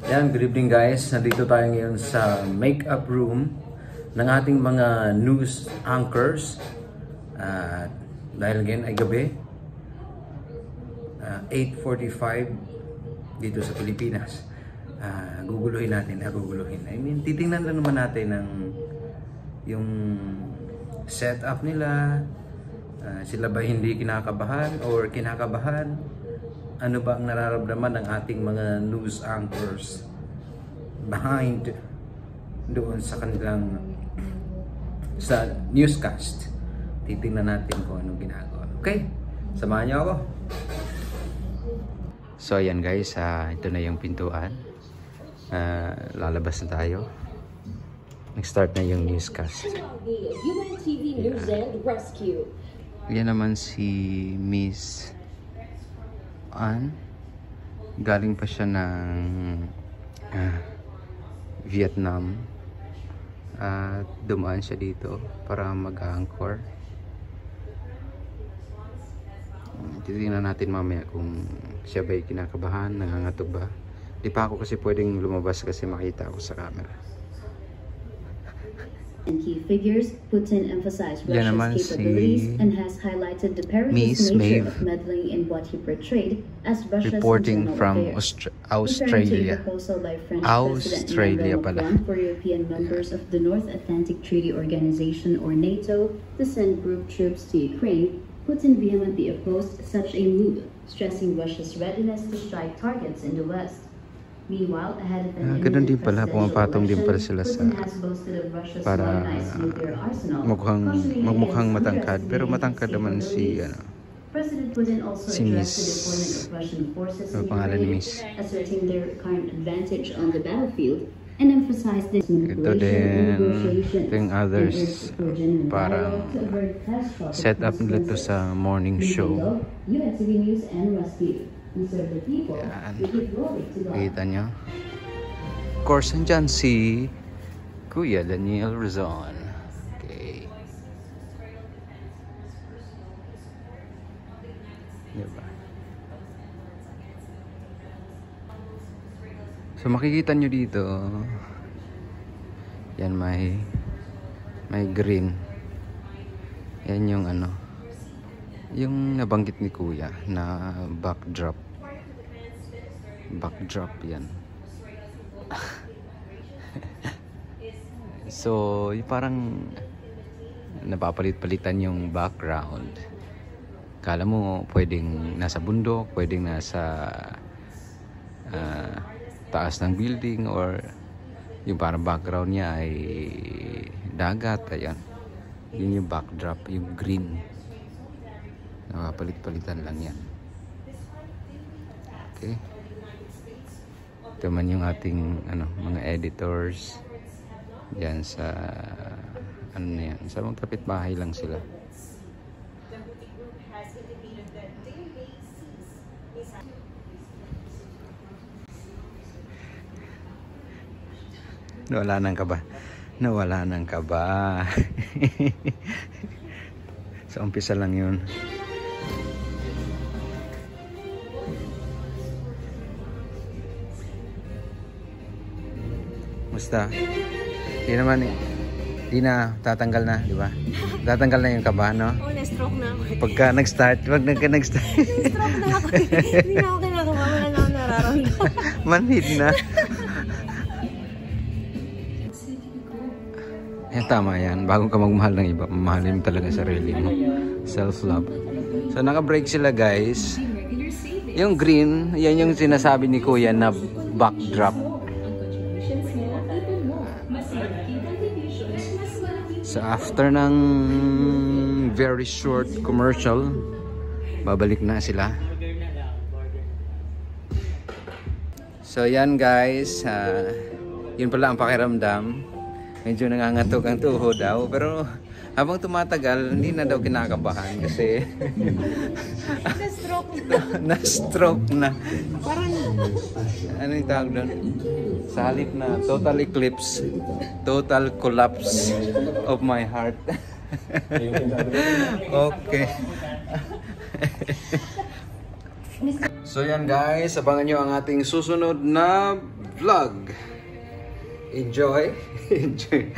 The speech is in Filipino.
Yan, good evening guys. Nandito tayo ngayon sa makeup room ng ating mga news anchors. Dahil ngayon ay gabi, 8:45 dito sa Pilipinas. Guguluhin natin, I mean, titingnan lang naman natin ng yung setup nila. Sila ba hindi kinakabahan or kinakabahan? Ano ba ang nararamdaman ng ating mga news anchors behind doon sa kanilang sa newscast? Titingnan natin kung anong ginagawa. Okay, samahan niyo ako. So ayan guys, ito na yung pintuan. Lalabas na tayo. Nag-start na yung newscast. Yan naman si Miss Ann. Galing pa siya ng Vietnam. Dumaan siya dito para mag-anchor. Titingnan natin mamaya kung siya ba'y kinakabahan, nangangatog ba. Di pa ako kasi pwedeng lumabas kasi makita ako sa camera. And key figures, Putin emphasized Russia's capabilities and has highlighted the perilous nature of meddling in what he portrayed as Russia's reporting from Australia. Proposal by French President Macron for European members of the North Atlantic Treaty Organization or NATO to send group troops to Ukraine, Putin vehemently opposed such a move, stressing Russia's readiness to strike targets in the West. Meanwhile, ahead of an ganun din pala, pumapatong din pala sila sa para magmukhang matangkad, pero matangkad naman si si Miss, ano pangalan ni Miss? Asserting their current advantage on the battlefield and emphasized this ito din others para set up nila to sa morning show. UNTV News and Rescue. Yan. Kita nyo. Of course, andyan si Kuya Daniel Rizon. Okay. Diba? So makikita nyo dito, yan may green. Yan yung yung nabanggit ni Kuya na backdrop yan. So parang napapalit-palitan yung background. Kala mo pwedeng nasa bundok, pwedeng nasa taas ng building, or yung parang background niya ay dagat. Ayan, yun yung backdrop, yung green. Napapalit-palitan lang yan. Okay, ito man yung ating mga editors diyan sa na yan, sa mga kapitbahay lang sila. Nawala ng kaba. Sa umpisa lang yun. Basta, di na tatanggal na, di ba? Tatanggal na yung kaba, no? Oo, na-stroke na ako. Pagka nag-start, na-stroke na ako. Hindi na ako kinakabahan, wala na ako nararamdaman. Manhid na. Tama yan. Bago ka magmahal ng iba, mamahalin mo talaga sarili mo. Self-love. So, naka-break sila, guys. Yung green, yan yung sinasabi ni Kuya na backdrop. So after ng very short commercial, babalik na sila. So yan guys, yun pala ang pakiramdam. Medyo nangangatog ang tuhod daw, pero habang tumatagal hindi na daw kinakabahan kasi na-stroke na. Parang ano yung tawag doon? Sa halip na total eclipse, total collapse of my heart. Okay. So yan guys, abangan nyo ang ating susunod na vlog. Enjoy. Enjoy.